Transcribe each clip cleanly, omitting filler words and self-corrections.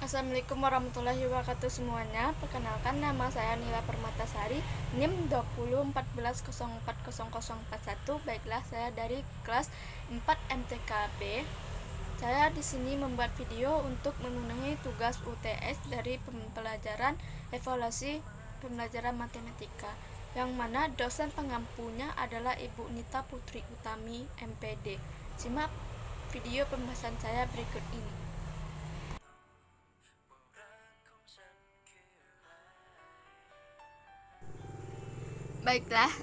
Assalamualaikum warahmatullahi wabarakatuh semuanya. Perkenalkan, nama saya Nila Permatasari, NIM 2014040041. Baiklah, saya dari kelas 4 MTKB. Saya di sini membuat video untuk memenuhi tugas UTS dari pembelajaran evaluasi pembelajaran matematika, yang mana dosen pengampunya adalah Ibu Nita Putri Utami, MPD. Simak video pembahasan saya berikut ini. Baiklah,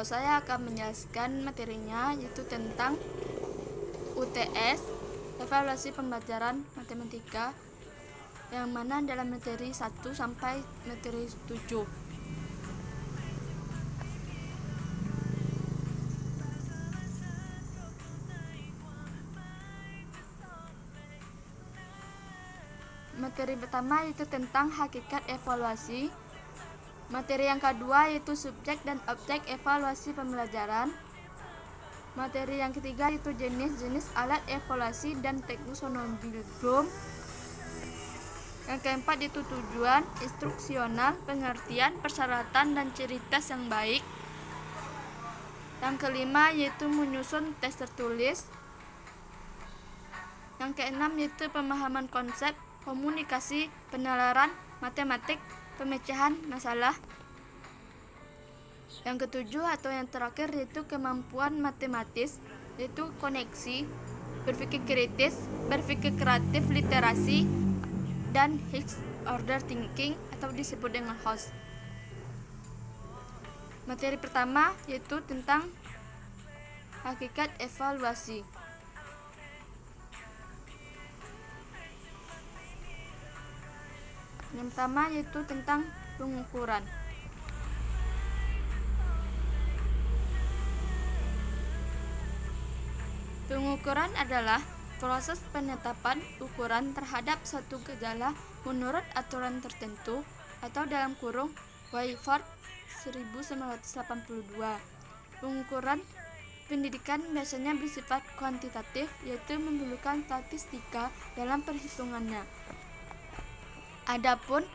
saya akan menjelaskan materinya, yaitu tentang UTS, evaluasi pembelajaran matematika, yang mana dalam materi 1 sampai materi 7. Materi pertama yaitu tentang hakikat evaluasi. Materi yang kedua yaitu subjek dan objek evaluasi pembelajaran. Materi yang ketiga yaitu jenis-jenis alat evaluasi dan taksonomi. Yang keempat yaitu tujuan, instruksional, pengertian, persyaratan, dan ciri tes yang baik. Yang kelima yaitu menyusun tes tertulis. Yang keenam yaitu pemahaman konsep, komunikasi, penalaran, matematik, pemecahan masalah. Yang ketujuh atau yang terakhir yaitu kemampuan matematis, yaitu koneksi, berpikir kritis, berpikir kreatif, literasi, dan Higgs order thinking atau disebut dengan HOS. Materi pertama yaitu tentang hakikat evaluasi. Yang pertama yaitu tentang pengukuran. Pengukuran adalah proses penetapan ukuran terhadap suatu gejala menurut aturan tertentu atau dalam kurung Wayford 1982. Pengukuran pendidikan biasanya bersifat kuantitatif, yaitu memerlukan statistika dalam perhitungannya. Adapun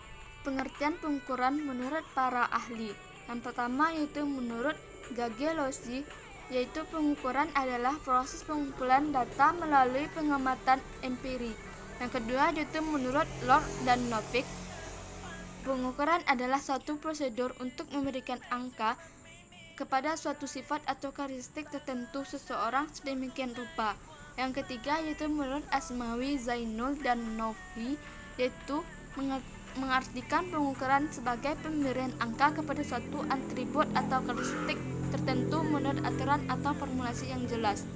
pengertian pengukuran menurut para ahli, yang pertama yaitu menurut Gagelowski, yaitu pengukuran adalah proses pengumpulan data melalui pengamatan empiri. Yang kedua yaitu menurut Lord dan Novick, pengukuran adalah suatu prosedur untuk memberikan angka kepada suatu sifat atau karakteristik tertentu seseorang sedemikian rupa. Yang ketiga yaitu menurut Asmawi, Zainul, dan Novi, yaitu mengartikan pengukuran sebagai pemberian angka kepada suatu atribut atau karakteristik tertentu menurut aturan atau formulasi yang jelas.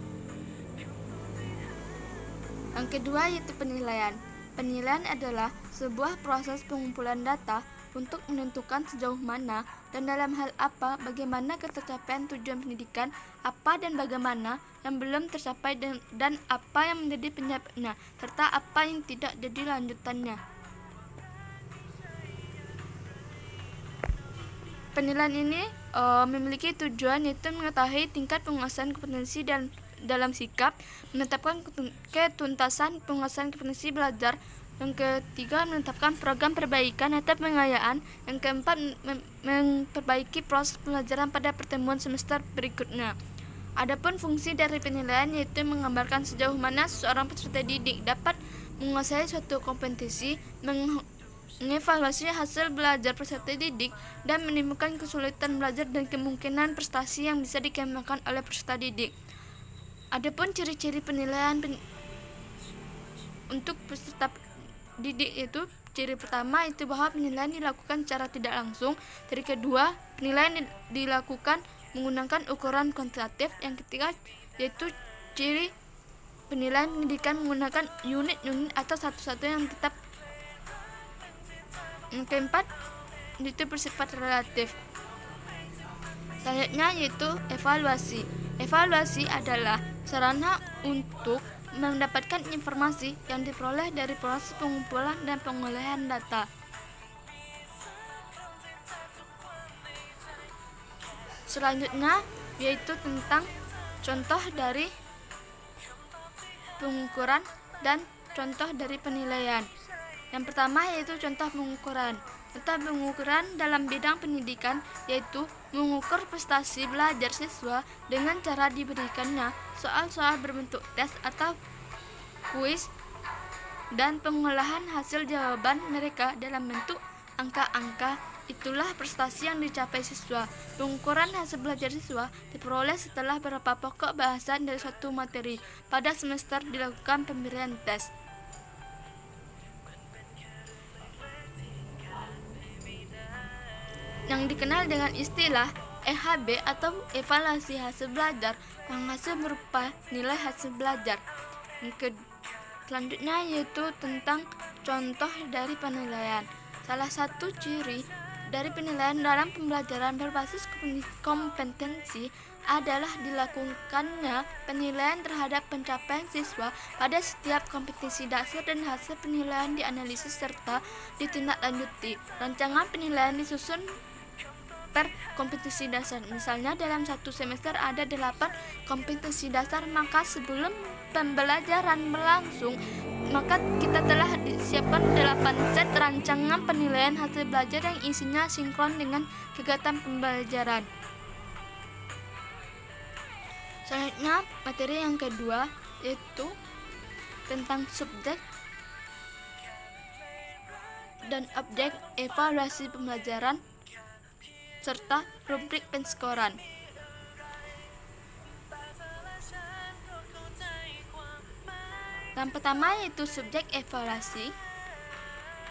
Yang kedua yaitu penilaian. Penilaian adalah sebuah proses pengumpulan data untuk menentukan sejauh mana dan dalam hal apa bagaimana ketercapaian tujuan pendidikan, apa dan bagaimana yang belum tercapai dan apa yang menjadi penyebabnya, serta apa yang tidak jadi lanjutannya. Penilaian ini memiliki tujuan yaitu mengetahui tingkat penguasaan kompetensi dan dalam sikap, menetapkan ketuntasan penguasaan kompetensi belajar. Yang ketiga, menetapkan program perbaikan atau pengayaan. Yang keempat, memperbaiki proses pembelajaran pada pertemuan semester berikutnya. Adapun fungsi dari penilaian yaitu menggambarkan sejauh mana seorang peserta didik dapat menguasai suatu kompetensi, mengevaluasi hasil belajar peserta didik, dan menemukan kesulitan belajar dan kemungkinan prestasi yang bisa dikembangkan oleh peserta didik. Adapun ciri-ciri penilaian untuk peserta didik itu, ciri pertama itu bahwa penilaian dilakukan secara tidak langsung. Ciri kedua, penilaian dilakukan menggunakan ukuran kuantitatif. Yang ketiga yaitu ciri penilaian pendidikan menggunakan unit-unit atau satu-satu yang tetap. Yang keempat itu bersifat relatif. Selanjutnya yaitu evaluasi. Evaluasi adalah sarana untuk mendapatkan informasi yang diperoleh dari proses pengumpulan dan pengolahan data. Selanjutnya yaitu tentang contoh dari pengukuran dan contoh dari penilaian. Yang pertama yaitu contoh pengukuran. Contoh pengukuran dalam bidang pendidikan yaitu mengukur prestasi belajar siswa dengan cara diberikannya soal-soal berbentuk tes atau kuis dan pengolahan hasil jawaban mereka dalam bentuk angka-angka. Itulah prestasi yang dicapai siswa. Pengukuran hasil belajar siswa diperoleh setelah beberapa pokok bahasan dari suatu materi. Pada semester dilakukan pemberian tes. Yang dikenal dengan istilah EHB atau evaluasi hasil belajar, yang hasil berupa nilai hasil belajar. Selanjutnya yaitu tentang contoh dari penilaian. Salah satu ciri dari penilaian dalam pembelajaran berbasis kompetensi adalah dilakukannya penilaian terhadap pencapaian siswa pada setiap kompetensi dasar dan hasil penilaian dianalisis serta ditindaklanjuti. Rancangan penilaian disusun per kompetensi dasar. Misalnya dalam satu semester ada 8 kompetensi dasar, maka sebelum pembelajaran berlangsung maka kita telah disiapkan 8 set rancangan penilaian hasil belajar yang isinya sinkron dengan kegiatan pembelajaran. Selanjutnya materi yang kedua yaitu tentang subjek dan objek evaluasi pembelajaran serta rubrik penskoran. Yang pertama yaitu subjek evaluasi.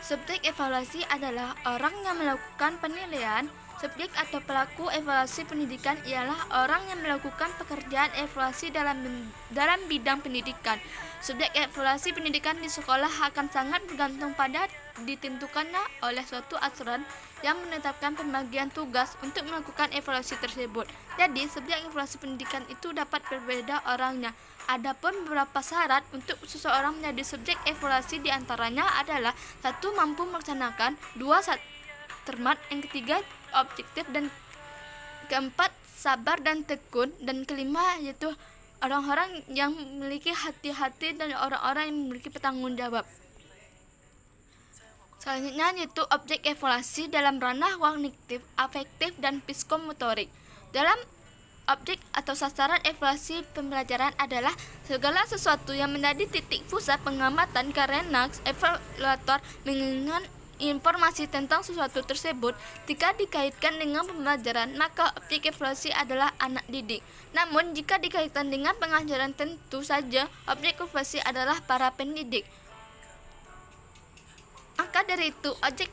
Subjek evaluasi adalah orang yang melakukan penilaian. Subjek atau pelaku evaluasi pendidikan ialah orang yang melakukan pekerjaan evaluasi dalam bidang pendidikan. Subjek evaluasi pendidikan di sekolah akan sangat bergantung pada ditentukannya oleh suatu aturan yang menetapkan pembagian tugas untuk melakukan evaluasi tersebut. Jadi, subjek evaluasi pendidikan itu dapat berbeda orangnya. Adapun beberapa syarat untuk seseorang menjadi subjek evaluasi diantaranya adalah 1. Mampu melaksanakan, 2. Cermat, yang ketiga objektif, dan keempat sabar dan tekun, dan kelima yaitu orang-orang yang memiliki hati-hati dan orang-orang yang memiliki bertanggung jawab. Selanjutnya yaitu objek evaluasi dalam ranah kognitif, afektif, dan psikomotorik. Dalam objek atau sasaran evaluasi pembelajaran adalah segala sesuatu yang menjadi titik pusat pengamatan karena evaluator menginginkan informasi tentang sesuatu tersebut. Jika dikaitkan dengan pembelajaran, maka objek evaluasi adalah anak didik. Namun, jika dikaitkan dengan pengajaran, tentu saja objek evaluasi adalah para pendidik. Maka dari itu, objek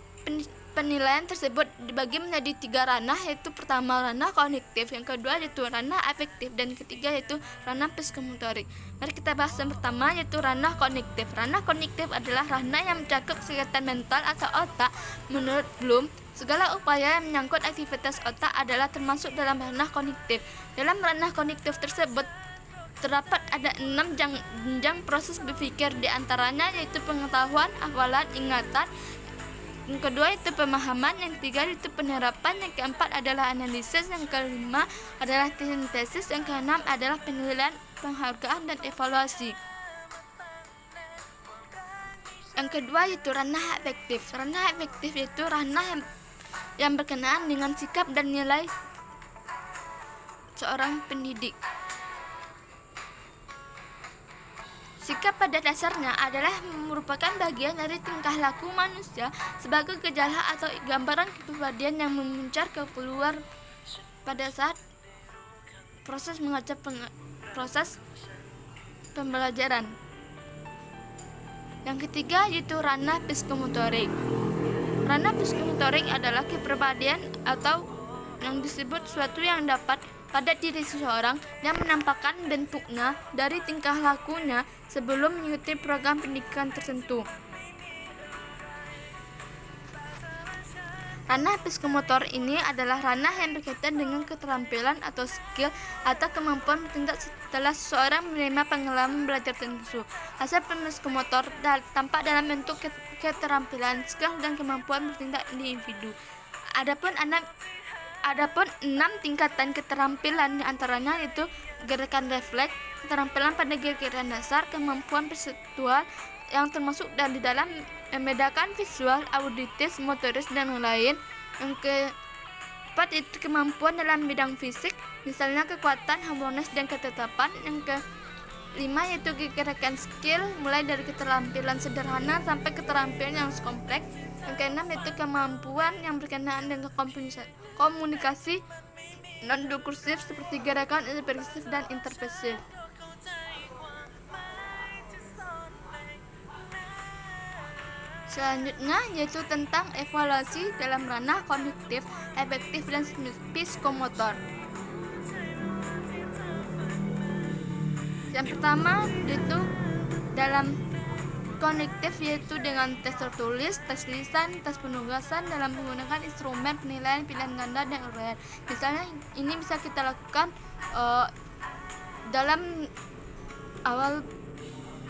penilaian tersebut dibagi menjadi 3 ranah, yaitu pertama ranah kognitif, yang kedua yaitu ranah afektif, dan ketiga yaitu ranah psikomotorik. Mari kita bahas yang pertama yaitu ranah kognitif. Ranah kognitif adalah ranah yang mencakup kegiatan mental atau otak. Menurut Bloom, segala upaya yang menyangkut aktivitas otak adalah termasuk dalam ranah kognitif. Dalam ranah kognitif tersebut terdapat ada 6 jenjang proses berpikir, diantaranya yaitu pengetahuan, hafalan, ingatan. Yang kedua itu pemahaman, yang ketiga itu penerapan, yang keempat adalah analisis, yang kelima adalah sintesis, yang keenam adalah penilaian, penghargaan, dan evaluasi. Yang kedua itu ranah afektif. Ranah afektif yaitu ranah yang berkenaan dengan sikap dan nilai seorang pendidik. Sikap pada dasarnya adalah merupakan bagian dari tingkah laku manusia sebagai gejala atau gambaran kepribadian yang memuncar keluar pada saat proses proses pembelajaran. Yang ketiga yaitu ranah psikomotorik. Ranah psikomotorik adalah kepribadian atau yang disebut suatu yang dapat pada diri seseorang yang menampakkan bentuknya dari tingkah lakunya sebelum mengikuti program pendidikan tertentu. Ranah psikomotor ini adalah ranah yang berkaitan dengan keterampilan atau skill atau kemampuan bertindak setelah seseorang menerima pengalaman belajar tertentu. Hasil psikomotor tampak dalam bentuk keterampilan, skill, dan kemampuan bertindak individu. Adapun 6 tingkatan keterampilan diantaranya yaitu gerakan refleks, keterampilan pada gerakan dasar, kemampuan perseptual yang termasuk di dalam membedakan visual, auditif, motoris, dan lain. Yang keempat itu kemampuan dalam bidang fisik, misalnya kekuatan, harmonis, dan ketetapan. Yang kelima yaitu gerakan skill, mulai dari keterampilan sederhana sampai keterampilan yang kompleks. Yang keenam yaitu kemampuan yang berkenaan dengan komunikasi non-diskursif seperti gerakan ekspresif dan interpresif. Selanjutnya yaitu tentang evaluasi dalam ranah kognitif, afektif, dan psikomotor. Yang pertama yaitu dalam kognitif, yaitu dengan tes tertulis, tes lisan, tes penugasan dalam menggunakan instrumen penilaian pilihan ganda dan uraian. Misalnya ini bisa kita lakukan dalam awal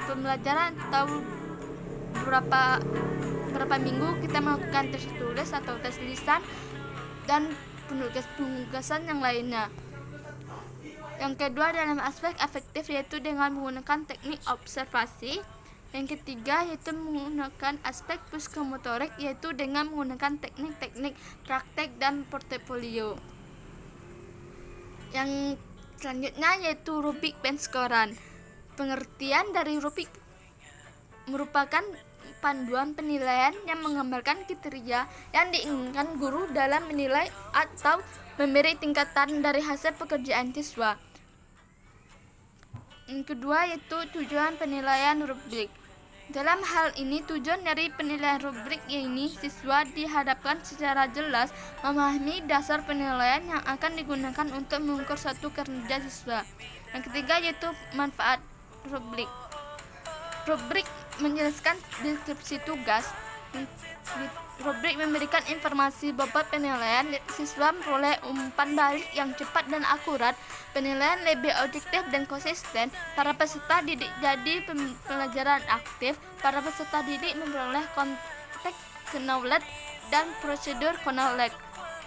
pembelajaran atau beberapa minggu kita melakukan tes tulis atau tes lisan dan penugasan yang lainnya. Yang kedua dalam aspek afektif, yaitu dengan menggunakan teknik observasi. Yang ketiga yaitu menggunakan aspek psikomotorik, yaitu dengan menggunakan teknik-teknik praktek dan portofolio. Yang selanjutnya yaitu rubrik penskoran. Pengertian dari rubrik merupakan panduan penilaian yang menggambarkan kriteria yang diinginkan guru dalam menilai atau memberi tingkatan dari hasil pekerjaan siswa. Yang kedua yaitu tujuan penilaian rubrik. Dalam hal ini tujuan dari penilaian rubrik ini siswa dihadapkan secara jelas memahami dasar penilaian yang akan digunakan untuk mengukur suatu kerja siswa. Yang ketiga yaitu manfaat rubrik. Rubrik menjelaskan deskripsi tugas. Rubrik memberikan informasi bobot penilaian, siswa memperoleh umpan balik yang cepat dan akurat, penilaian lebih objektif dan konsisten, para peserta didik jadi pembelajaran aktif, para peserta didik memperoleh konteks knowledge dan prosedur knowledge.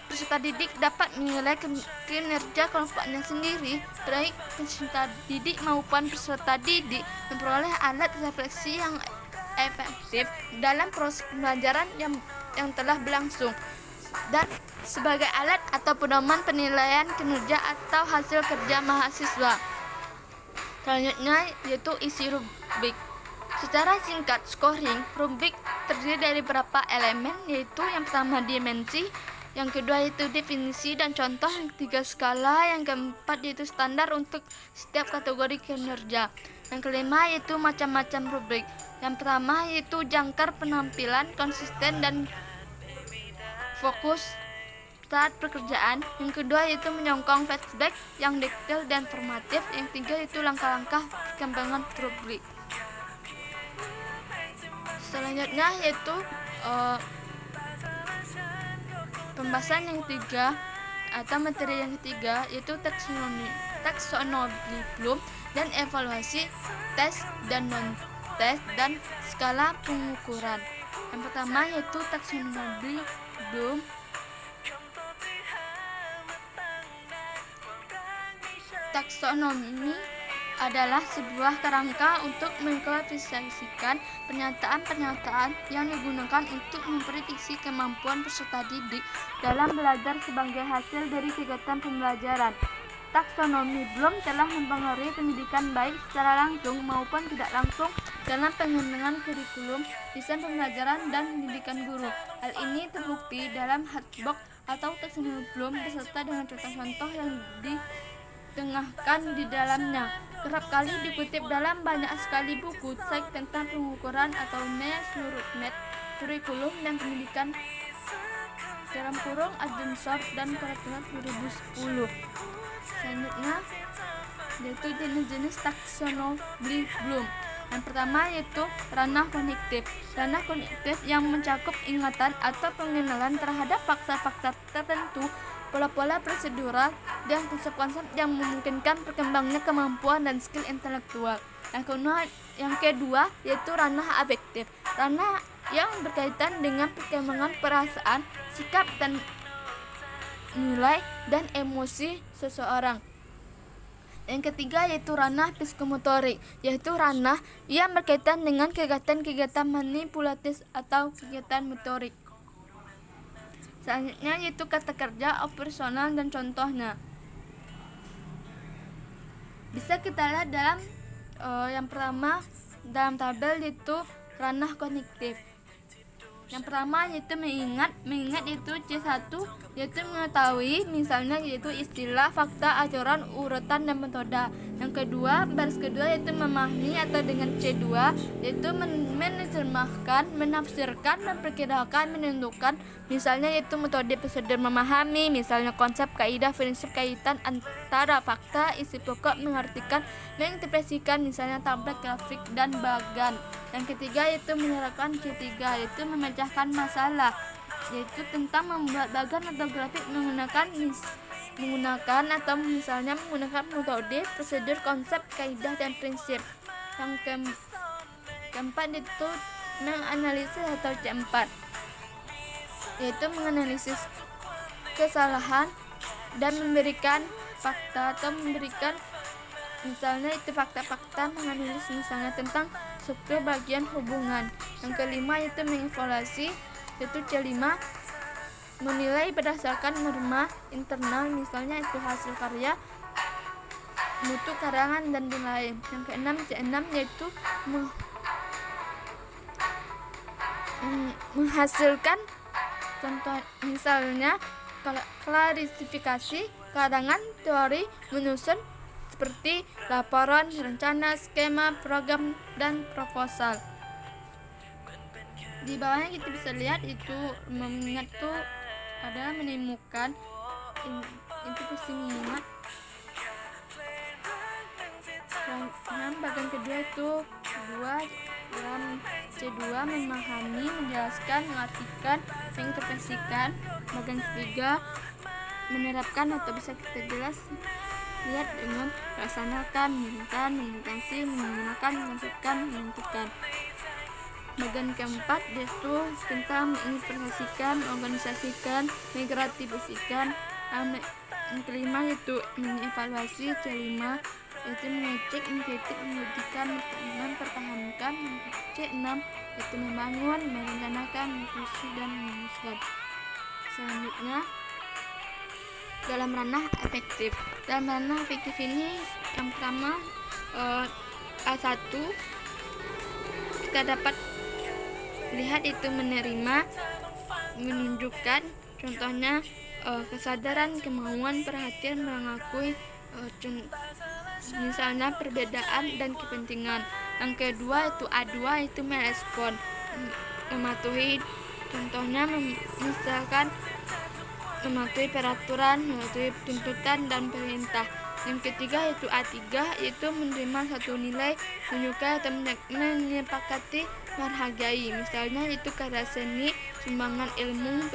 Peserta didik dapat menilai kinerja kelompoknya sendiri, baik peserta didik maupun peserta didik memperoleh alat refleksi yang efektif dalam proses pembelajaran yang telah berlangsung dan sebagai alat atau pedoman penilaian kinerja atau hasil kerja mahasiswa. Selanjutnya yaitu isi rubrik. Secara singkat, scoring rubrik terdiri dari beberapa elemen, yaitu yang pertama dimensi, yang kedua yaitu definisi dan contoh, yang ketiga skala, yang keempat yaitu standar untuk setiap kategori kinerja. Yang kelima yaitu macam-macam rubrik. Yang pertama yaitu jangkar penampilan, konsisten dan fokus saat pekerjaan. Yang kedua yaitu menyongkong flashback yang detail dan formatif. Yang ketiga yaitu langkah-langkah perkembangan rubrik. Selanjutnya yaitu pembahasan yang ketiga atau materi yang ketiga yaitu taksonomi Bloom dan evaluasi tes dan non-tes dan skala pengukuran. Yang pertama yaitu taksonomi Bloom. Taksonomi adalah sebuah kerangka untuk mengklasifikasikan pernyataan-pernyataan yang digunakan untuk memprediksi kemampuan peserta didik dalam belajar sebagai hasil dari kegiatan pembelajaran. Taksonomi Bloom telah mempengaruhi pendidikan baik secara langsung maupun tidak langsung dalam pengembangan kurikulum, desain pembelajaran, dan pendidikan guru. Hal ini terbukti dalam Handbook atau taksonomi Bloom beserta dengan contoh-contoh yang ditengahkan di dalamnya. Kerap kali dikutip dalam banyak sekali buku teks tentang pengukuran atau measurement kurikulum dan pendidikan (Adamson dan Peraturan 2010). Selanjutnya yaitu jenis-jenis taksonomi Bloom. Yang pertama yaitu ranah kognitif. Ranah kognitif yang mencakup ingatan atau pengenalan terhadap fakta-fakta tertentu, pola-pola prosedural, dan konsep-konsep yang memungkinkan berkembangnya kemampuan dan skill intelektual. Yang kedua yaitu ranah afektif. Ranah yang berkaitan dengan perkembangan perasaan, sikap, dan nilai dan emosi seseorang. Yang ketiga yaitu ranah psikomotorik, yaitu ranah yang berkaitan dengan kegiatan-kegiatan manipulatif atau kegiatan motorik. Selanjutnya yaitu kata kerja operasional dan contohnya. Bisa kita lihat dalam yang pertama dalam tabel yaitu ranah kognitif. Yang pertama yaitu mengingat itu C1 yaitu mengetahui, misalnya yaitu istilah, fakta, aturan, urutan, dan metode. Yang kedua, baris kedua yaitu memahami atau dengan C2 yaitu menerjemahkan, menafsirkan, memperkirakan, menentukan, misalnya yaitu metode prosedur memahami, misalnya konsep, kaidah, prinsip, kaitan antara fakta, isi pokok, mengartikan, menginterpretasikan, misalnya tablet, grafik, dan bagan. Yang ketiga yaitu menerapkan C3 yaitu memecahkan masalah, yaitu tentang membuat bagan atau grafik menggunakan atau misalnya menggunakan metode, prosedur, konsep, kaidah, dan prinsip. Yang keempat itu menganalisis atau C4 yaitu menganalisis kesalahan dan memberikan fakta atau memberikan misalnya itu fakta-fakta, menganalisis misalnya tentang struktur bagian hubungan. Yang kelima itu mengevaluasi yaitu C5 menilai berdasarkan norma internal, misalnya itu hasil karya, mutu karangan, dan lain-lain. Yang keenam C6 yaitu menghasilkan contoh, misalnya klarifikasi karangan, teori, menyusun seperti laporan, rencana, skema, program, dan proposal. Di bawahnya kita bisa lihat itu mengingat tuh ada menemukan intuisi mengingat. Bagian kedua itu dalam C2 memahami, menjelaskan, mengartikan, menginterpretasikan. Bagian ketiga menerapkan atau bisa kita jelas lihat dengan melaksanakan, menginginkan, mengintensi, menggunakan, menentukan, menentukan. Bagian keempat yaitu tentang menginterpretasikan, organisasikan, mengkreatifkan. Yang kelima yaitu mengevaluasi. C5 yaitu mengecek, mengkritik, membuktikan, mempertahankan. C6 yaitu membangun, merencanakan, mengeksekusi, dan memutuskan. Selanjutnya dalam ranah efektif. Dalam ranah efektif ini yang pertama A1 kita dapat lihat itu menerima, menunjukkan, contohnya kesadaran, kemauan, perhatian, mengakui, misalnya perbedaan dan kepentingan. Yang kedua itu A2 itu merespon, mematuhi, contohnya misalkan mematuhi peraturan, mematuhi tuntutan dan perintah. Yang ketiga yaitu A3 yaitu menerima satu nilai, menyukai atau menyepakati, menghargai, misalnya itu karya seni, sumbangan ilmu,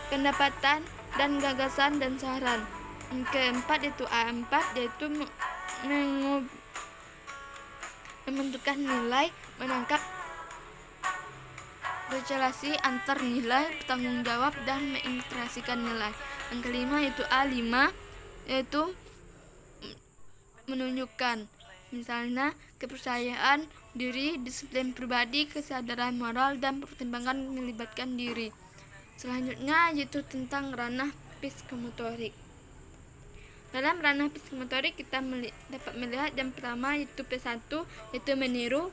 pendapatan dan gagasan dan saran. Yang keempat itu A4 yaitu menentukan nilai, menangkap relasi antar nilai, bertanggung jawab, dan mengintegrasikan nilai. Yang kelima yaitu A5 yaitu menunjukkan, misalnya kepercayaan diri, disiplin pribadi, kesadaran moral, dan pertimbangan melibatkan diri. Selanjutnya yaitu tentang ranah psikomotorik. Dalam ranah psikomotorik kita dapat melihat yang pertama yaitu P1 yaitu meniru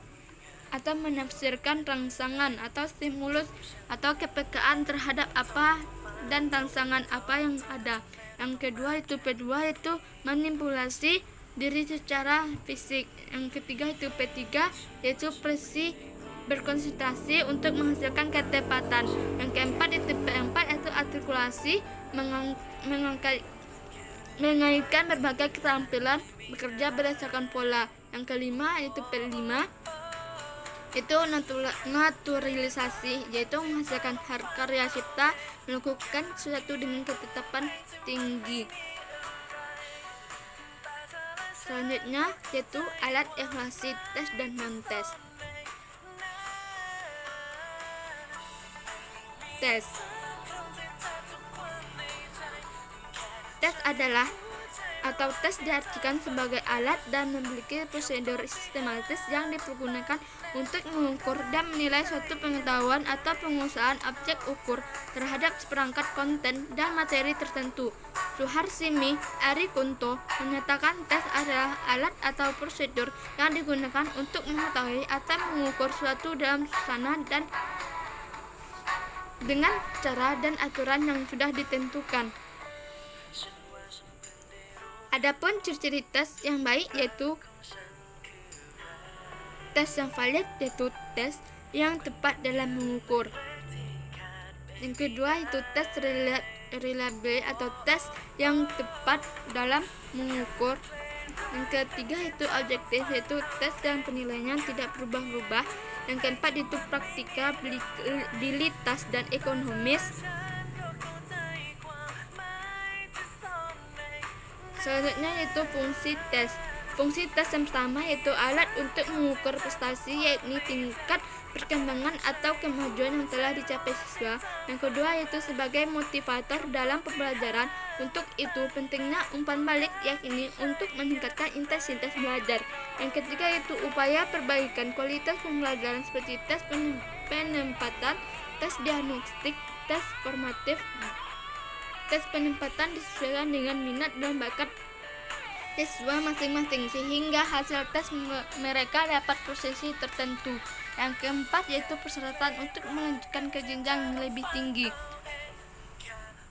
atau menafsirkan rangsangan atau stimulus atau kepekaan terhadap apa dan rangsangan apa yang ada. Yang kedua itu P2 yaitu manipulasi diri secara fisik. Yang ketiga itu P3 yaitu presi berkonsentrasi untuk menghasilkan ketepatan. Yang keempat itu P4 yaitu artikulasi mengaitkan berbagai keterampilan bekerja berdasarkan pola. Yang kelima yaitu P5 itu naturalisasi, yaitu menghasilkan karya cipta, melakukan sesuatu dengan ketetapan tinggi. Selanjutnya yaitu alat evaluasi, tes dan non-tes. Tes adalah atau tes diartikan sebagai alat dan memiliki prosedur sistematis yang dipergunakan untuk mengukur dan menilai suatu pengetahuan atau penguasaan objek ukur terhadap seperangkat konten dan materi tertentu. Suharsimi Arikunto menyatakan tes adalah alat atau prosedur yang digunakan untuk mengetahui atau mengukur suatu dalam suasana dan dengan cara dan aturan yang sudah ditentukan. Adapun ciri-ciri tes yang baik yaitu tes yang valid, yaitu tes yang tepat dalam mengukur. Yang kedua itu tes reliable atau tes yang tepat dalam mengukur. Yang ketiga itu objektif, yaitu tes yang penilaiannya tidak berubah-ubah. Yang keempat itu praktikabilitas dan ekonomis. Selanjutnya yaitu fungsi tes. Fungsi tes yang pertama yaitu alat untuk mengukur prestasi, yakni tingkat perkembangan atau kemajuan yang telah dicapai siswa. Yang kedua yaitu sebagai motivator dalam pembelajaran. Untuk itu pentingnya umpan balik, yakni untuk meningkatkan intensitas belajar. Yang ketiga yaitu upaya perbaikan kualitas pembelajaran seperti tes penempatan, tes diagnostik, tes formatif. Tes penempatan disesuaikan dengan minat dan bakat siswa masing-masing sehingga hasil tes mereka dapat posisi tertentu. Yang keempat yaitu persyaratan untuk melanjutkan ke jenjang yang lebih tinggi.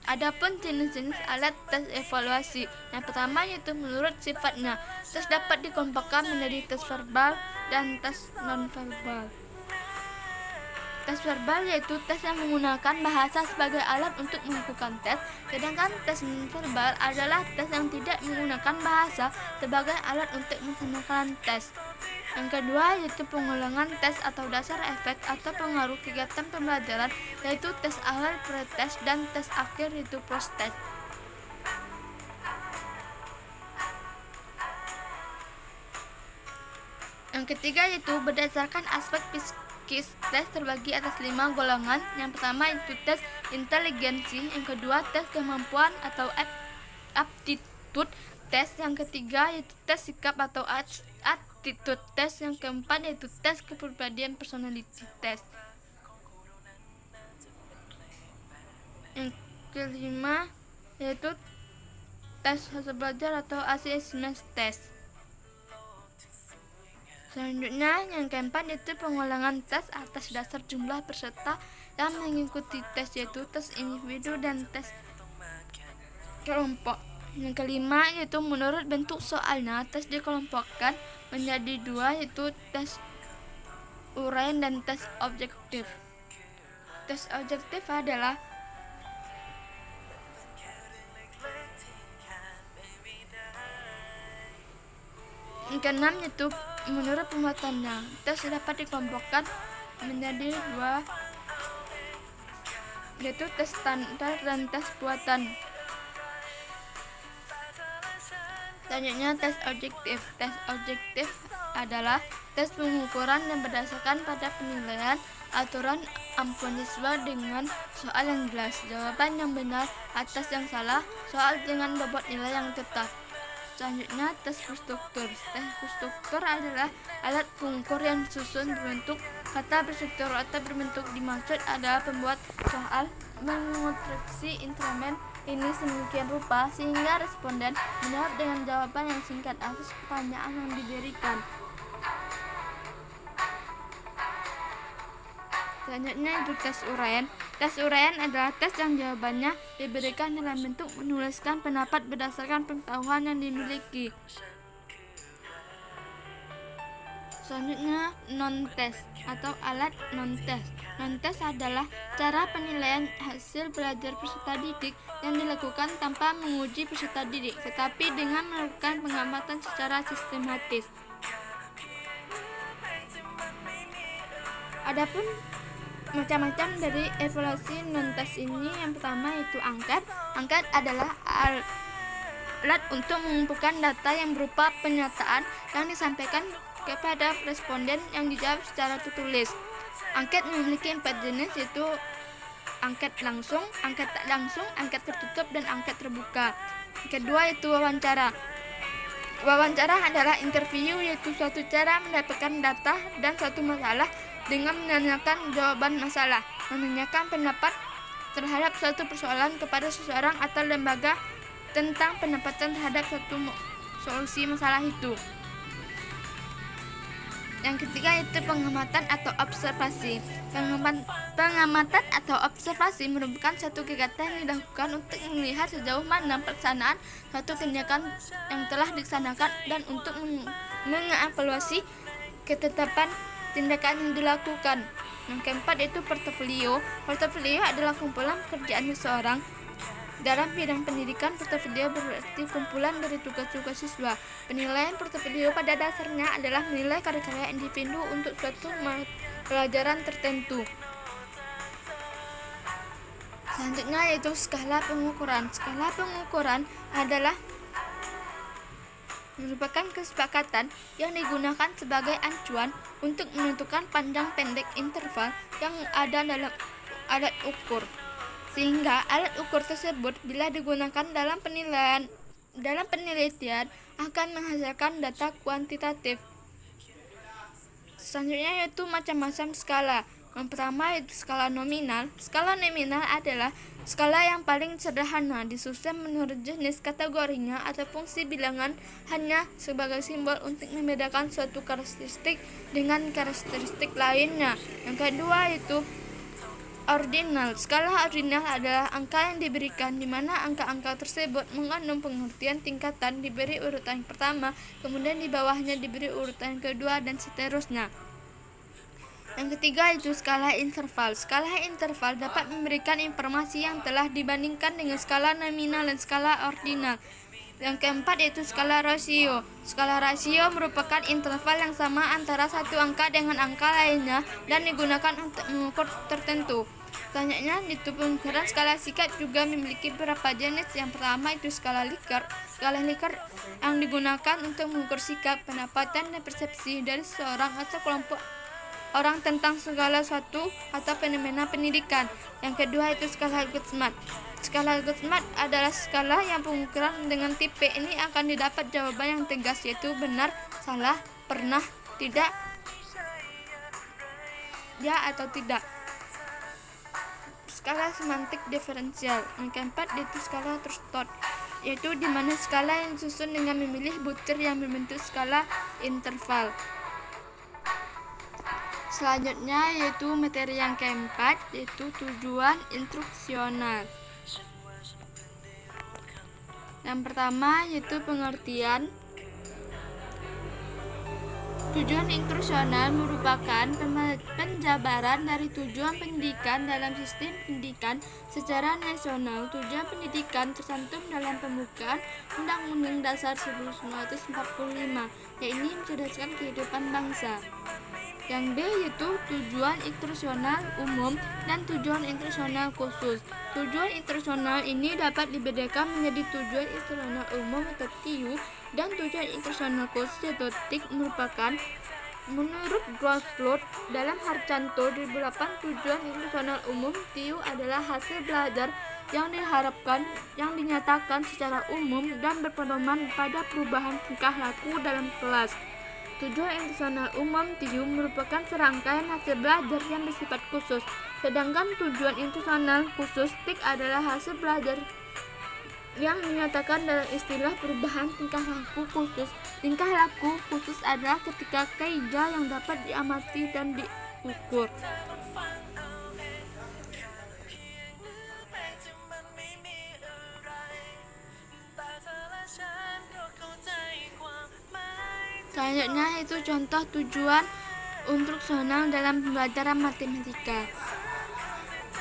Adapun jenis-jenis alat tes evaluasi. Yang pertama yaitu menurut sifatnya. Tes dapat dikelompokkan menjadi tes verbal dan tes non-verbal. Tes verbal yaitu tes yang menggunakan bahasa sebagai alat untuk melakukan tes, sedangkan tes non-verbal adalah tes yang tidak menggunakan bahasa sebagai alat untuk melaksanakan tes. Yang kedua yaitu pengulangan tes atau dasar efek atau pengaruh kegiatan pembelajaran, yaitu tes awal pre-tes dan tes akhir yaitu post-tes. Yang ketiga yaitu berdasarkan aspek tes terbagi atas 5 golongan. Yang pertama itu tes inteligensi, yang kedua tes kemampuan atau aptitude tes, yang ketiga yaitu tes sikap atau attitude tes, yang keempat yaitu tes kepribadian personality tes. Yang kelima yaitu tes hasil belajar atau assessment test. Selanjutnya yang keempat yaitu pengulangan tes atas dasar jumlah peserta yang mengikuti tes, yaitu tes individu dan tes kelompok. Yang kelima yaitu menurut bentuk soalnya tes dikelompokkan menjadi 2, yaitu tes uraian dan tes objektif. Tes objektif adalah yang keenam yaitu menurut pembuatannya. Tes dapat dikelompokkan menjadi 2, yaitu tes standar dan tes buatan. Selanjutnya tes objektif. Tes objektif adalah tes pengukuran yang berdasarkan pada penilaian aturan ampun siswa dengan soal yang jelas, jawaban yang benar atas yang salah, soal dengan bobot nilai yang tetap. Selanjutnya tes struktur. Tes struktur adalah alat pengukur yang disusun berbentuk kata berstruktur atau berbentuk. Dimaksud adalah pembuat soal mengonstruksi instrumen ini sedemikian rupa sehingga responden menjawab dengan jawaban yang singkat atas pertanyaan yang diberikan. Selanjutnya itu tes uraian. Tes uraian adalah tes yang jawabannya diberikan dalam bentuk menuliskan pendapat berdasarkan pengetahuan yang dimiliki. Selanjutnya non-tes atau alat non-tes. Non-tes adalah cara penilaian hasil belajar peserta didik yang dilakukan tanpa menguji peserta didik, tetapi dengan melakukan pengamatan secara sistematis. Adapun macam-macam dari evaluasi non-tes ini, yang pertama yaitu angket. Angket adalah alat untuk mengumpulkan data yang berupa pernyataan yang disampaikan kepada responden yang dijawab secara tertulis. Angket memiliki 4 jenis, yaitu angket langsung, angket tak langsung, angket tertutup, dan angket terbuka. Kedua itu wawancara. Wawancara adalah interview, yaitu suatu cara mendapatkan data dan suatu masalah dengan menanyakan jawaban masalah, menanyakan pendapat terhadap suatu persoalan kepada seseorang atau lembaga tentang pendapatan terhadap suatu solusi masalah itu. Yang ketiga itu pengamatan atau observasi. Pengamatan atau observasi merupakan suatu kegiatan yang dilakukan untuk melihat sejauh mana pelaksanaan suatu tindakan yang telah dilaksanakan dan untuk mengevaluasi ketetapan tindakan yang dilakukan. Yang keempat itu portofolio. Portofolio adalah kumpulan pekerjaan seseorang. Dalam bidang pendidikan, portofolio berarti kumpulan dari tugas-tugas siswa. Penilaian portofolio pada dasarnya adalah menilai karya-karya individu untuk suatu pelajaran tertentu. Selanjutnya yaitu skala pengukuran. Skala pengukuran adalah merupakan kesepakatan yang digunakan sebagai acuan untuk menentukan panjang pendek interval yang ada dalam alat ukur. Sehingga alat ukur tersebut bila digunakan dalam penelitian akan menghasilkan data kuantitatif. Selanjutnya yaitu macam-macam skala. Yang pertama yaitu skala nominal. Skala nominal adalah skala yang paling sederhana, disusun menurut jenis kategorinya atau fungsi bilangan, hanya sebagai simbol untuk membedakan suatu karakteristik dengan karakteristik lainnya. Yang kedua yaitu ordinal. Skala ordinal adalah angka yang diberikan di mana angka-angka tersebut mengandung pengertian tingkatan, diberi urutan yang pertama, kemudian di bawahnya diberi urutan yang kedua, dan seterusnya. Yang ketiga itu skala interval. Skala interval dapat memberikan informasi yang telah dibandingkan dengan skala nominal dan skala ordinal. Yang keempat yaitu skala rasio. Skala rasio merupakan interval yang sama antara satu angka dengan angka lainnya dan digunakan untuk mengukur tertentu. Selanjutnya, itu pengukuran skala Likert juga memiliki beberapa jenis. Yang pertama itu skala Likert. Skala Likert yang digunakan untuk mengukur sikap, pendapatan, dan persepsi dari seseorang atau kelompok orang tentang segala sesuatu atau fenomena pendidikan. Yang kedua itu skala Gutzman. Skala Gutzman adalah skala yang pengukuran dengan tipe. Ini akan didapat jawaban yang tegas, yaitu benar, salah, pernah, tidak, ya atau tidak. Skala semantik diferensial. Yang keempat yaitu skala Trussell, yaitu di mana skala yang disusun dengan memilih butir yang membentuk skala interval. Selanjutnya yaitu materi yang keempat, yaitu tujuan instruksional. Yang pertama yaitu pengertian. Tujuan instruksional merupakan penjabaran dari tujuan pendidikan dalam sistem pendidikan secara nasional. Tujuan pendidikan tercantum dalam pembukaan Undang-Undang Dasar 1945, yaitu mencerdaskan kehidupan bangsa. Yang B yaitu tujuan instruksional umum dan tujuan instruksional khusus. Tujuan instruksional ini dapat dibedakan menjadi tujuan instruksional umum atau TIU dan tujuan instruksional khusus atau TIK merupakan, menurut Grosflot dalam Harcanto 2008, tujuan instruksional umum TIU adalah hasil belajar yang diharapkan, yang dinyatakan secara umum dan berpedoman pada perubahan tingkah laku dalam kelas. Tujuan instruksional umum TIU merupakan serangkaian hasil belajar yang bersifat khusus, sedangkan tujuan instruksional khusus TIK adalah hasil belajar yang dinyatakan dalam istilah perubahan tingkah laku khusus. Tingkah laku khusus adalah ketika kaidah yang dapat diamati dan diukur. Selanjutnya itu contoh tujuan instruksional dalam pembelajaran matematika.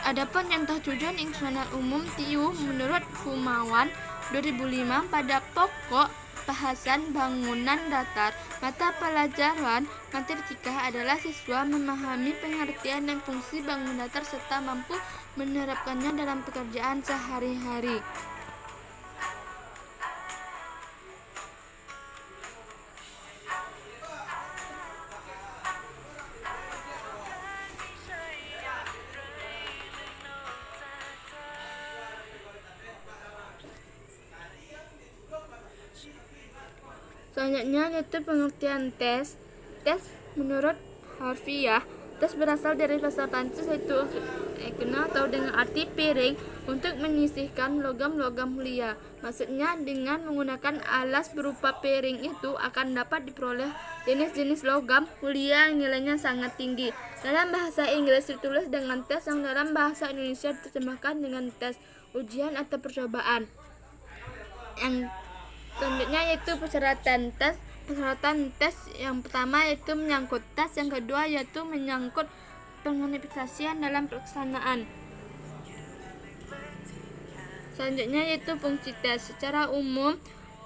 Adapun contoh tujuan instruksional umum TIU menurut Fumawan 2005 pada pokok bahasan bangunan datar mata pelajaran matematika adalah siswa memahami pengertian dan fungsi bangunan datar serta mampu menerapkannya dalam pekerjaan sehari-hari. Selanjutnya yaitu pengertian tes. Tes menurut harfiah, tes berasal dari bahasa Prancis yaitu ekna atau dengan arti piring untuk menyisihkan logam-logam mulia. Maksudnya dengan menggunakan alas berupa piring itu akan dapat diperoleh jenis-jenis logam mulia yang nilainya sangat tinggi. Dalam bahasa Inggris ditulis dengan tes, yang dalam bahasa Indonesia diterjemahkan dengan tes, ujian atau percobaan. Yang selanjutnya yaitu persyaratan tes. Persyaratan tes yang pertama yaitu menyangkut tes, yang kedua yaitu menyangkut penganalisasian dalam pelaksanaan. Selanjutnya yaitu fungsi tes. Secara umum,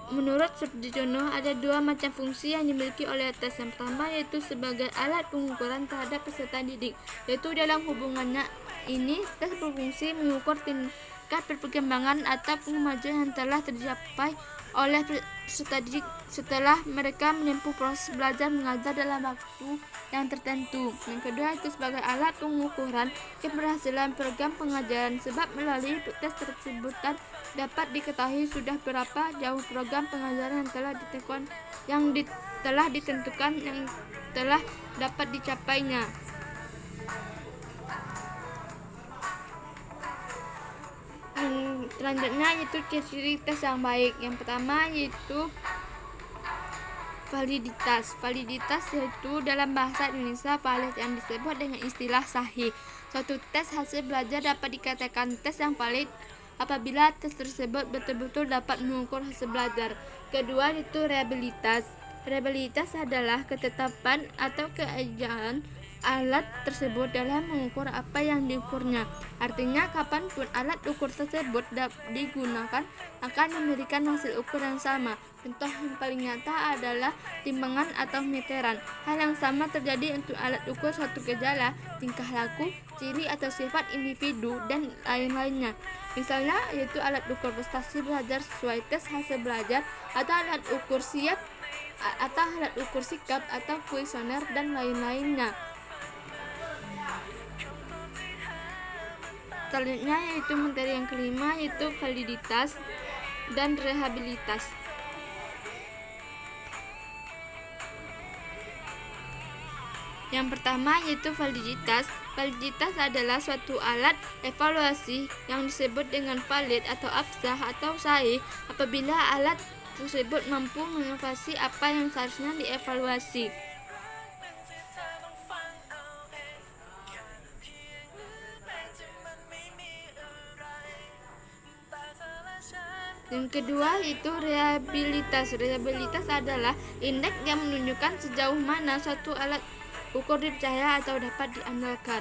menurut Sudjono ada dua macam fungsi yang dimiliki oleh tes. Yang pertama yaitu sebagai alat pengukuran terhadap peserta didik, yaitu dalam hubungannya ini tes berfungsi mengukur tingkat perkembangan atau kemajuan yang telah tercapai oleh peserta didik setelah mereka menempuh proses belajar mengajar dalam waktu yang tertentu. Yang kedua itu sebagai alat pengukuran keberhasilan program pengajaran, sebab melalui tes tersebut dapat diketahui sudah berapa jauh program pengajaran yang telah ditentukan yang telah dapat dicapainya. Selanjutnya yaitu ciri tes yang baik. Yang pertama yaitu validitas. Validitas yaitu dalam bahasa Indonesia valid yang disebut dengan istilah sahih. Suatu tes hasil belajar dapat dikatakan tes yang valid apabila tes tersebut betul-betul dapat mengukur hasil belajar. Kedua yaitu reliabilitas. Reliabilitas adalah ketetapan atau keajaiban alat tersebut dalam mengukur apa yang diukurnya. Artinya kapanpun alat ukur tersebut digunakan akan memberikan hasil ukur yang sama. Contoh yang paling nyata adalah timbangan atau meteran. Hal yang sama terjadi untuk alat ukur suatu gejala, tingkah laku, ciri atau sifat individu, dan lain-lainnya. Misalnya yaitu alat ukur prestasi belajar sesuai tes hasil belajar, atau alat ukur sikap atau kuesioner, dan lain-lainnya. Selanjutnya yaitu materi yang kelima yaitu validitas dan reliabilitas. Yang pertama yaitu validitas. Validitas adalah suatu alat evaluasi yang disebut dengan valid atau absah atau sahih apabila alat tersebut mampu mengevaluasi apa yang seharusnya dievaluasi. Yang kedua itu reliabilitas. Reliabilitas adalah indeks yang menunjukkan sejauh mana suatu alat ukur dipercaya atau dapat diandalkan.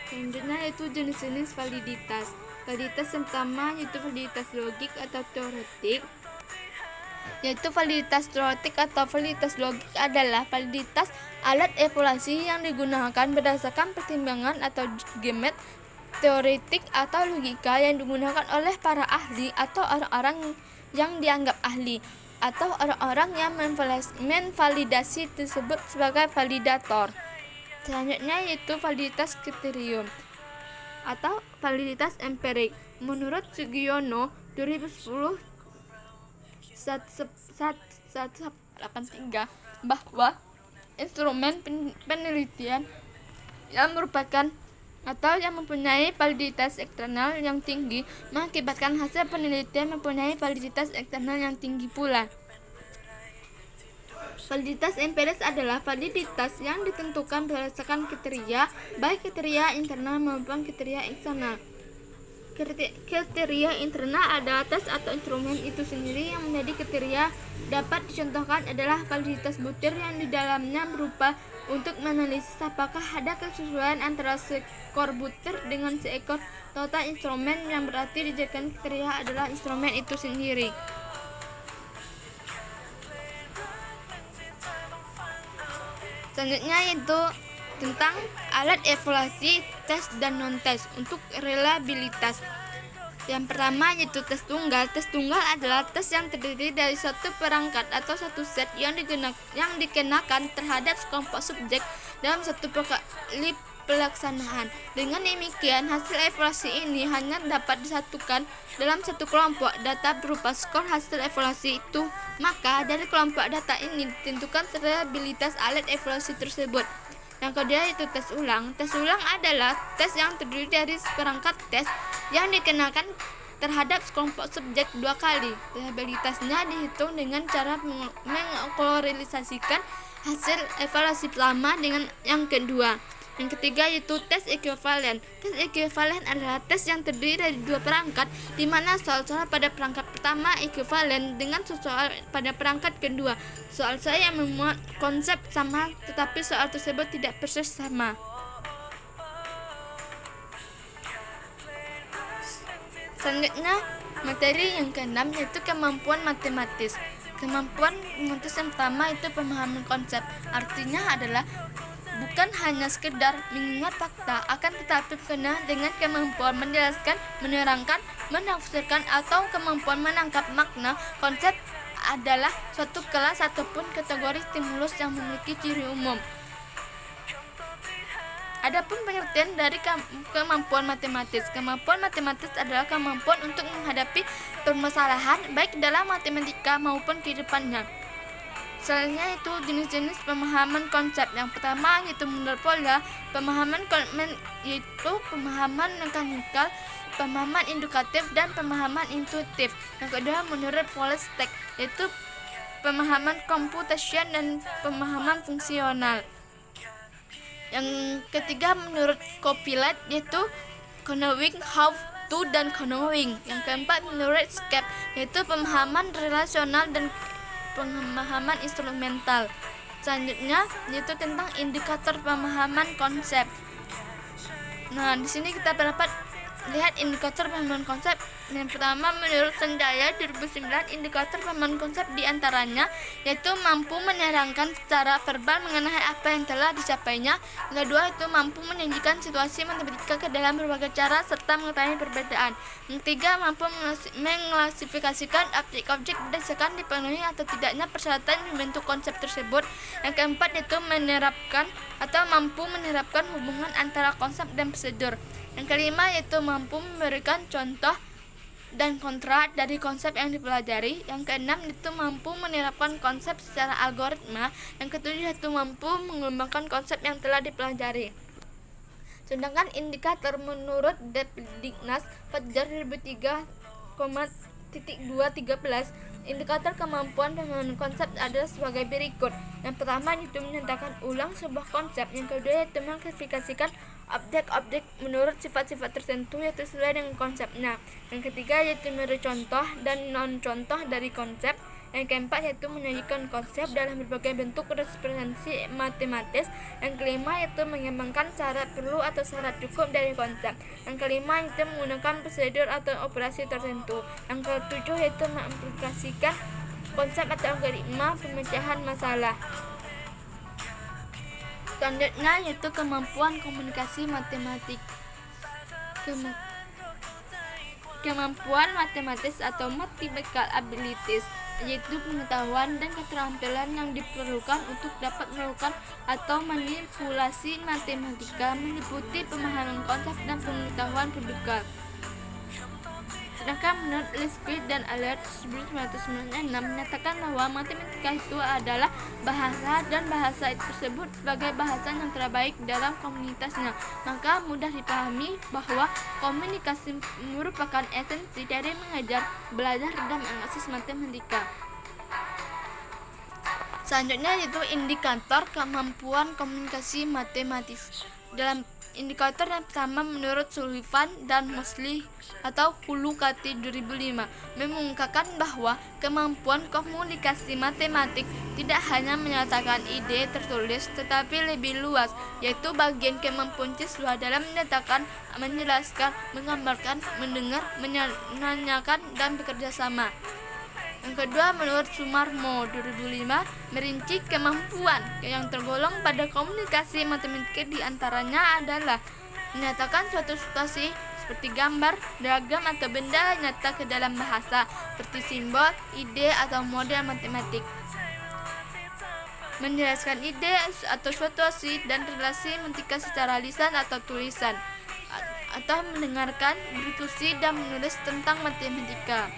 Selanjutnya yaitu jenis-jenis validitas. Validitas yang pertama yaitu validitas logik atau teoretik. Yaitu validitas teoretik atau validitas logik adalah validitas alat evaluasi yang digunakan berdasarkan pertimbangan atau judgement teoretik atau logika yang digunakan oleh para ahli atau orang-orang yang dianggap ahli atau orang-orang yang menvalidasi tersebut sebagai validator. Selanjutnya yaitu validitas kriterium atau validitas empirik. Menurut Sugiono 2010 183 bahwa instrumen penelitian yang merupakan atau yang mempunyai validitas eksternal yang tinggi mengakibatkan hasil penelitian mempunyai validitas eksternal yang tinggi pula. Validitas empiris adalah validitas yang ditentukan berdasarkan kriteria, baik kriteria internal maupun kriteria eksternal. Kriteria internal adalah tes atau instrumen itu sendiri yang menjadi kriteria. Dapat dicontohkan adalah validitas butir yang di dalamnya berupa untuk menganalisis apakah ada kesesuaian antara seekor butir dengan seekor total instrumen, yang berarti dijadikan kriteria adalah instrumen itu sendiri. Selanjutnya yaitu tentang alat evaluasi tes dan non-tes untuk reliabilitas. Yang pertama yaitu tes tunggal. Tes tunggal adalah tes yang terdiri dari satu perangkat atau satu set yang dikenakan terhadap sekelompok subjek dalam satu kali pelaksanaan. Dengan demikian, hasil evaluasi ini hanya dapat disatukan dalam satu kelompok data berupa skor hasil evaluasi itu. Maka dari kelompok data ini ditentukan reliabilitas alat evaluasi tersebut. Yang kedua yaitu tes ulang. Tes ulang adalah tes yang terdiri dari perangkat tes yang dikenakan terhadap sekelompok subjek 2 kali. Reliabilitasnya dihitung dengan cara mengkorelasikan hasil evaluasi pertama dengan yang kedua. Yang ketiga yaitu tes ekuivalen. Tes ekuivalen adalah tes yang terdiri dari 2 perangkat, di mana soal-soal pada perangkat pertama ekuivalen dengan soal pada perangkat kedua. Soal-soal yang memuat konsep sama, tetapi soal tersebut tidak persis sama. Selanjutnya, materi yang keenam yaitu kemampuan matematis. Kemampuan matematis yang pertama itu pemahaman konsep. Artinya adalah bukan hanya sekedar mengingat fakta, akan tetapi berkenaan dengan kemampuan menjelaskan, menerangkan, menafsirkan, atau kemampuan menangkap makna. Konsep adalah suatu kelas ataupun kategori stimulus yang memiliki ciri umum. Adapun pengertian dari kemampuan matematis. Kemampuan matematis adalah kemampuan untuk menghadapi permasalahan baik dalam matematika maupun kehidupannya. Selanjutnya itu jenis-jenis pemahaman konsep. Yang pertama yaitu menurut Polya, pemahaman yaitu pemahaman mekanikal, pemahaman indukatif, dan pemahaman intuitif. Yang kedua menurut Polstek, yaitu pemahaman computation dan pemahaman fungsional. Yang ketiga menurut Copilot, yaitu knowing how to dan knowing. Yang keempat menurut Scape, yaitu pemahaman relasional dan pemahaman instrumental. Selanjutnya yaitu tentang indikator pemahaman konsep. Nah, di sini kita dapat lihat indikator pemahaman konsep. Yang pertama menurut Sanjaya 2009, indikator pemahaman konsep diantaranya yaitu mampu menerangkan secara verbal mengenai apa yang telah dicapainya. Yang kedua itu mampu menyajikan situasi matematika ke dalam berbagai cara serta mengetahui perbedaan. Yang ketiga mampu mengklasifikasikan objek-objek berdasarkan dipenuhi atau tidaknya persyaratan membentuk konsep tersebut. Yang keempat itu menerapkan atau mampu menerapkan hubungan antara konsep dan prosedur. Yang kelima yaitu mampu memberikan contoh dan kontra dari konsep yang dipelajari. Yang keenam itu mampu menerapkan konsep secara algoritma. Yang ketujuh itu mampu mengembangkan konsep yang telah dipelajari. Sedangkan indikator menurut Depdignas Fajar 2003,213, indikator kemampuan pemahaman konsep adalah sebagai berikut. Yang pertama itu menyatakan ulang sebuah konsep. Yang kedua yaitu mengklasifikasikan objek-objek menurut sifat-sifat tertentu yaitu sesuai dengan konsepnya. Yang ketiga yaitu memberi contoh dan non-contoh dari konsep. Yang keempat yaitu menyajikan konsep dalam berbagai bentuk representasi matematis. Yang kelima yaitu mengembangkan syarat perlu atau syarat cukup dari konsep. Yang kelima yaitu menggunakan prosedur atau operasi tertentu. Yang ketujuh yaitu mengaplikasikan konsep atau algoritma pemecahan masalah. Selanjutnya yaitu kemampuan komunikasi matematik. Kemampuan matematis atau mathematical abilities yaitu pengetahuan dan keterampilan yang diperlukan untuk dapat melakukan atau manipulasi matematika, meliputi pemahaman konsep dan pengetahuan predikal. Sedangkan menurut Lisquid dan Alert 1996 menyatakan bahwa matematika itu adalah bahasa dan bahasa tersebut sebagai bahasa yang terbaik dalam komunitasnya. Maka mudah dipahami bahwa komunikasi merupakan esensi dari mengajar, belajar, dan mengakses matematika. Selanjutnya yaitu indikator kemampuan komunikasi matematis. Dalam indikator yang pertama menurut Sullivan dan Mosley atau Hulukati 2005 mengungkapkan bahwa kemampuan komunikasi matematik tidak hanya menyatakan ide tertulis tetapi lebih luas, yaitu bagian kemampuan siswa dalam menyatakan, menjelaskan, menggambarkan, mendengar, menanyakan, dan bekerja sama. Yang kedua menurut Sumarmo 2005 merinci kemampuan yang tergolong pada komunikasi matematika diantaranya adalah menyatakan suatu situasi seperti gambar, diagram atau benda nyata ke dalam bahasa seperti simbol, ide atau model matematik. menjelaskan ide atau situasi dan relasi matematika secara lisan atau tulisan, atau mendengarkan, berdiskusi dan menulis tentang matematika.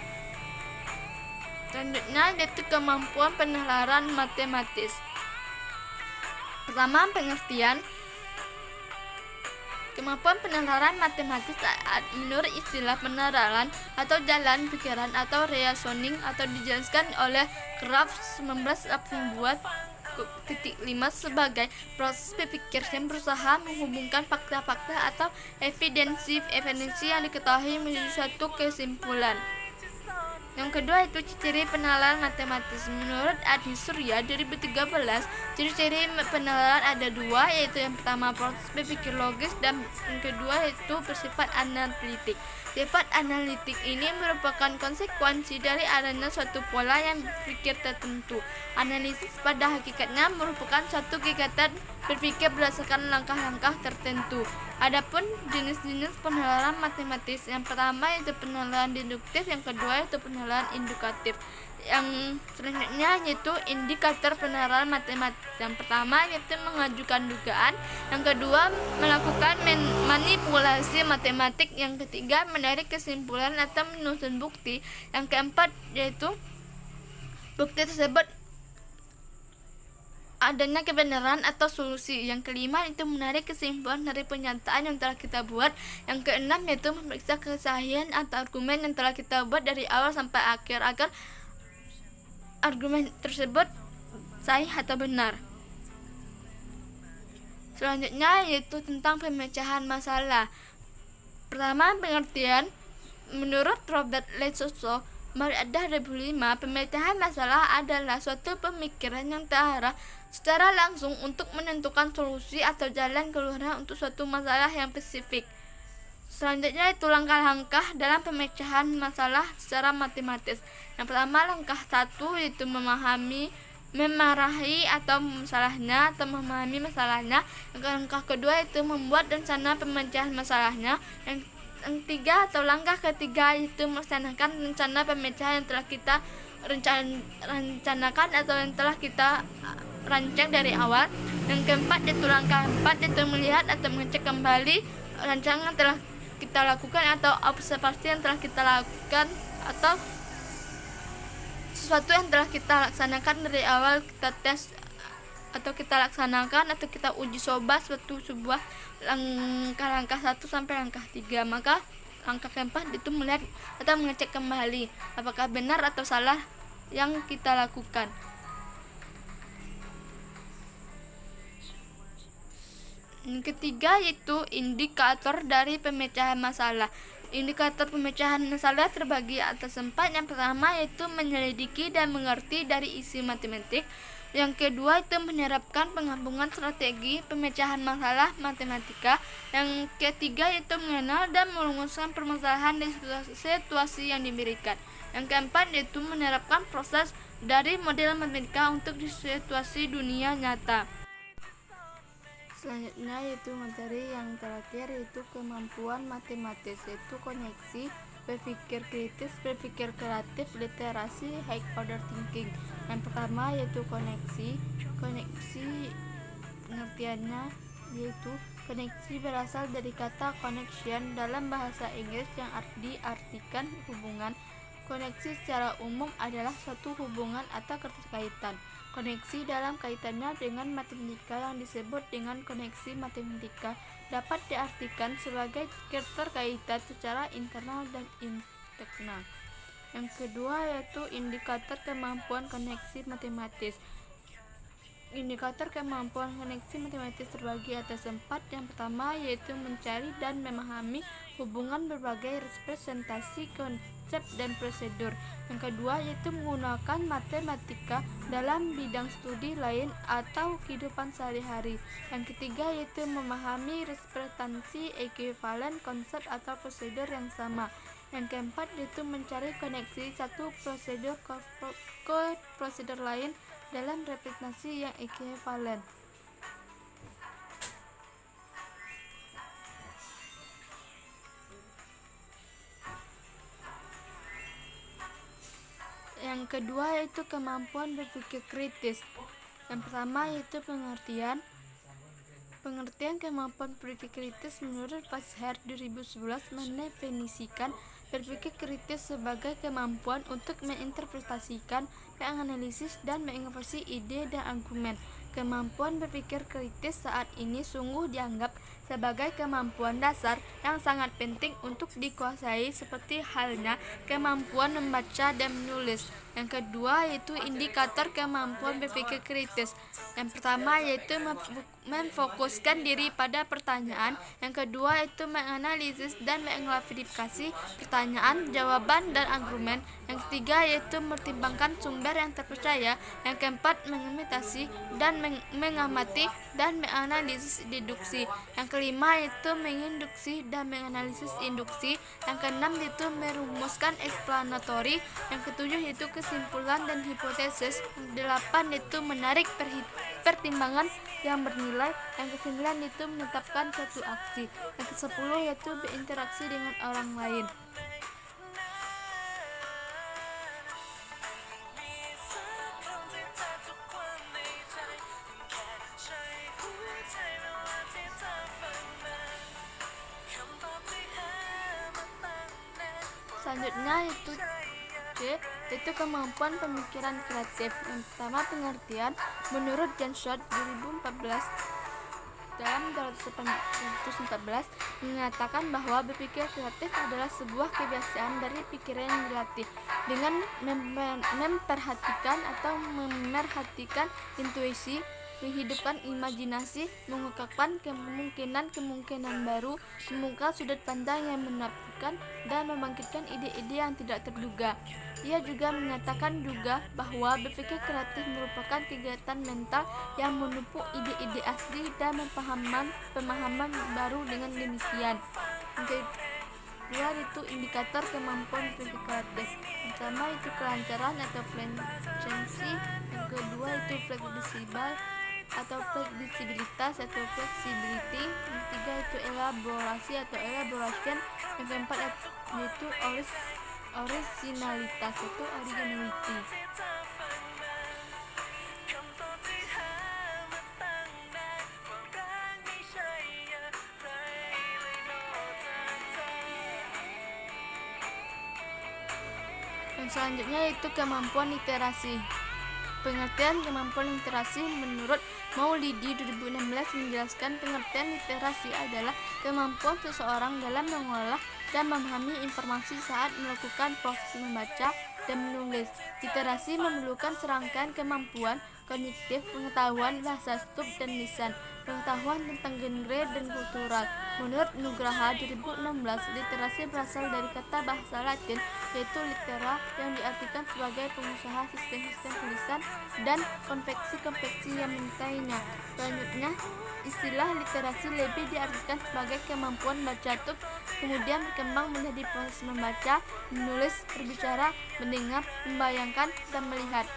Selanjutnya yaitu kemampuan penalaran matematis. Pertama, pengertian. Kemampuan penalaran matematis menurut istilah penalaran atau jalan pikiran atau reasoning atau dijelaskan oleh Kraft 1985 sebagai proses berpikir yang berusaha menghubungkan fakta-fakta atau evidensi yang diketahui menjadi suatu kesimpulan. Yang kedua itu ciri penalaran matematis. Menurut Adi Surya 2013, ciri-ciri penalaran ada dua, yaitu yang pertama proses berpikir logis dan yang kedua itu bersifat analitik. Sifat analitik ini merupakan konsekuensi dari adanya suatu pola yang berpikir tertentu. Analisis pada hakikatnya merupakan suatu kegiatan berpikir berdasarkan langkah-langkah tertentu. Adapun jenis-jenis penalaran matematis, yang pertama itu penalaran deduktif, yang kedua itu penalaran indikatif. Yang selanjutnya yaitu indikator penalaran matematis. Yang pertama yaitu mengajukan dugaan, yang kedua melakukan manipulasi matematik, yang ketiga menarik kesimpulan atau menyusun bukti, yang keempat yaitu bukti tersebut adanya kebenaran atau solusi, yang kelima itu menarik kesimpulan dari pernyataan yang telah kita buat, yang keenam yaitu memeriksa kesahihan atau argumen yang telah kita buat dari awal sampai akhir agar argumen tersebut sahih atau benar. Selanjutnya yaitu tentang pemecahan masalah. Pertama, pengertian. Menurut Robert Lesotho pada 2005, pemecahan masalah adalah suatu pemikiran yang terarah secara langsung untuk menentukan solusi atau jalan keluar untuk suatu masalah yang spesifik. Selanjutnya itu langkah-langkah dalam pemecahan masalah secara matematis. Yang pertama, langkah 1 yaitu memahami masalahnya atau memahami masalahnya. Langkah kedua itu membuat rencana pemecahan masalahnya. Yang ketiga atau langkah ketiga itu melaksanakan rencana pemecahan yang telah kita rencanakan atau yang telah kita rancang dari awal. Yang keempat itu langkah 4 itu melihat atau mengecek kembali rancangan telah kita lakukan atau observasi yang telah kita lakukan atau sesuatu yang telah kita laksanakan dari awal, kita tes atau kita laksanakan atau kita uji coba sebuah langkah-langkah 1 sampai langkah 3. Maka langkah keempat itu melihat atau mengecek kembali apakah benar atau salah yang kita lakukan. Yang ketiga yaitu indikator dari pemecahan masalah. Indikator pemecahan masalah terbagi atas 4. Yang pertama yaitu menyelidiki dan mengerti dari isi matematik. Yang kedua itu menerapkan penggabungan strategi pemecahan masalah matematika. Yang ketiga yaitu mengenal dan merumuskan permasalahan di situasi yang diberikan. Yang keempat yaitu menerapkan proses dari model matematika untuk di situasi dunia nyata. Selanjutnya yaitu materi yang terakhir yaitu kemampuan matematis, yaitu koneksi, berpikir kritis, berpikir kreatif, literasi, high order thinking. Yang pertama yaitu koneksi. Koneksi pengertiannya yaitu koneksi berasal dari kata connection dalam bahasa Inggris yang diartikan hubungan. Koneksi secara umum adalah suatu hubungan atau keterkaitan. Koneksi dalam kaitannya dengan matematika yang disebut dengan koneksi matematika dapat diartikan sebagai keterkaitan secara internal dan eksternal. Yang kedua yaitu indikator kemampuan koneksi matematis. Indikator kemampuan koneksi matematis terbagi atas 4. Yang pertama yaitu mencari dan memahami hubungan berbagai representasi, konsep, dan prosedur. Yang kedua yaitu menggunakan matematika dalam bidang studi lain atau kehidupan sehari-hari. Yang ketiga yaitu memahami representasi, ekuivalen, konsep, atau prosedur yang sama. Yang keempat yaitu mencari koneksi satu prosedur ke prosedur lain dalam representasi yang ekuivalen. Yang kedua yaitu kemampuan berpikir kritis. Yang pertama yaitu pengertian. Pengertian kemampuan berpikir kritis menurut Pasher 2011 mendefinisikan berpikir kritis sebagai kemampuan untuk menginterpretasikan, menganalisis, dan mengevaluasi ide dan argumen. Kemampuan berpikir kritis saat ini sungguh dianggap sebagai kemampuan dasar yang sangat penting untuk dikuasai, seperti halnya kemampuan membaca dan menulis. Yang kedua yaitu indikator kemampuan berpikir kritis. Yang pertama yaitu memfokuskan diri pada pertanyaan. Yang kedua yaitu menganalisis dan mengklarifikasi pertanyaan, jawaban, dan argumen. Yang ketiga yaitu mempertimbangkan sumber yang terpercaya. Yang keempat mengimitasi dan mengamati dan menganalisis deduksi. Yang kelima yaitu menginduksi dan menganalisis induksi. Yang keenam yaitu merumuskan eksplanatori. Yang ketujuh yaitu kesimpulan dan hipotesis. Yang delapan yaitu menarik pertimbangan yang bernilai. Yang kesembilan yaitu menetapkan suatu aksi. Yang kesepuluh yaitu berinteraksi dengan orang lain. Selanjutnya yaitu kemampuan pemikiran kreatif. Yang pertama pengertian. Menurut John Stott 2014 dalam 214 mengatakan bahwa berpikir kreatif adalah sebuah kebiasaan dari pikiran yang dilatih dengan memperhatikan atau memerhatikan intuisi, menghidupkan imajinasi, mengungkapkan kemungkinan-kemungkinan baru, membuka sudut pandang yang menakutkan, dan membangkitkan ide-ide yang tidak terduga. Ia juga menyatakan bahwa berpikir kreatif merupakan kegiatan mental yang memupuk ide-ide asli dan pemahaman baru. Dengan demikian, kedua itu indikator kemampuan berpikir kreatif. Yang pertama itu kelancaran atau fluency. Yang kedua itu fleksibilitas atau flexibility. Yang ketiga itu elaborasi atau elaboration. Yang keempat yaitu originalitas atau originality. Yang selanjutnya yaitu kemampuan literasi. Pengertian kemampuan literasi menurut Maulidi 2016 menjelaskan pengertian literasi adalah kemampuan seseorang dalam mengolah dan memahami informasi saat melakukan proses membaca dan menulis. Literasi memerlukan serangkaian kemampuan kognitif, pengetahuan bahasa tubuh dan lisan, pengetahuan tentang genre dan kultural. Menurut Nugraha 2016, literasi berasal dari kata bahasa Latin yaitu litera yang diartikan sebagai pengusaha sistem-sistem tulisan dan konveksi-konveksi yang menyertainya. Selanjutnya, istilah literasi lebih diartikan sebagai kemampuan baca tubuh, kemudian berkembang menjadi proses membaca, menulis, berbicara, mendengar, membayangkan, dan melihat.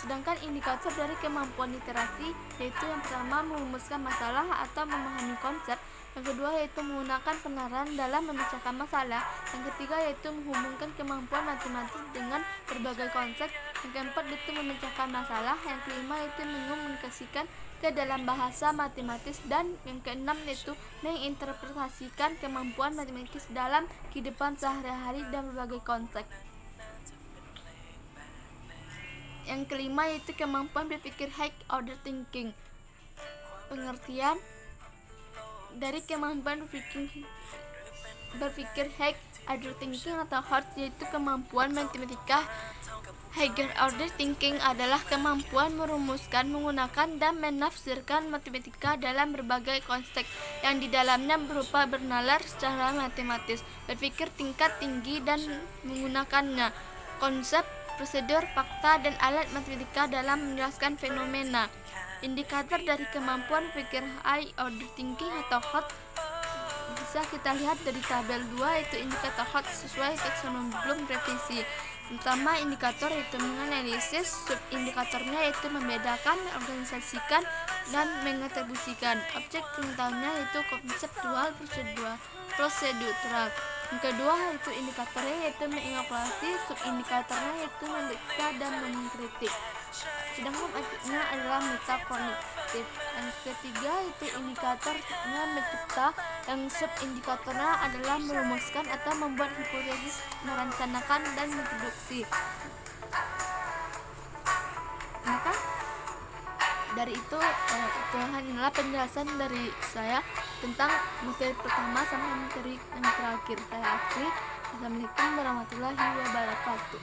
Sedangkan indikator dari kemampuan literasi yaitu yang pertama merumuskan masalah atau memahami konsep, yang kedua yaitu menggunakan penerahan dalam memecahkan masalah, yang ketiga yaitu menghubungkan kemampuan matematis dengan berbagai konsep, yang keempat yaitu memecahkan masalah, yang kelima yaitu mengomunikasikan ke dalam bahasa matematis, dan yang keenam yaitu menginterpretasikan kemampuan matematis dalam kehidupan sehari-hari dan berbagai konsep. Yang kelima yaitu kemampuan berpikir high order thinking. Pengertian dari kemampuan berpikir high order thinking atau HOT yaitu kemampuan matematika. Higher order thinking adalah kemampuan merumuskan, menggunakan, dan menafsirkan matematika dalam berbagai konteks yang di dalamnya berupa bernalar secara matematis, berpikir tingkat tinggi dan menggunakannya, konsep, prosedur, fakta, dan alat matematika dalam menjelaskan fenomena. Indikator dari kemampuan berpikir high order thinking atau HOT bisa kita lihat dari tabel 2 yaitu indikator HOT sesuai taksonomi Bloom revisi. Pertama, indikator yaitu menganalisis, subindikatornya yaitu membedakan, organisasikan, dan mengatribusikan. Objek pengetahuannya yaitu konseptual, prosedural. Yang kedua yaitu indikatornya yaitu mengevaluasi, subindikatornya yaitu memeriksa dan mengkritik. Sedangkan artinya adalah metakognitif. Yang ketiga itu indikatornya mencipta. Yang sub-indikatornya adalah merumuskan atau membuat hipotesis, merencanakan dan memproduksi. Maka dari itu hanyalah penjelasan dari saya tentang materi pertama sampai materi yang terakhir. Saya akhiri. Assalamualaikum warahmatullahi wabarakatuh.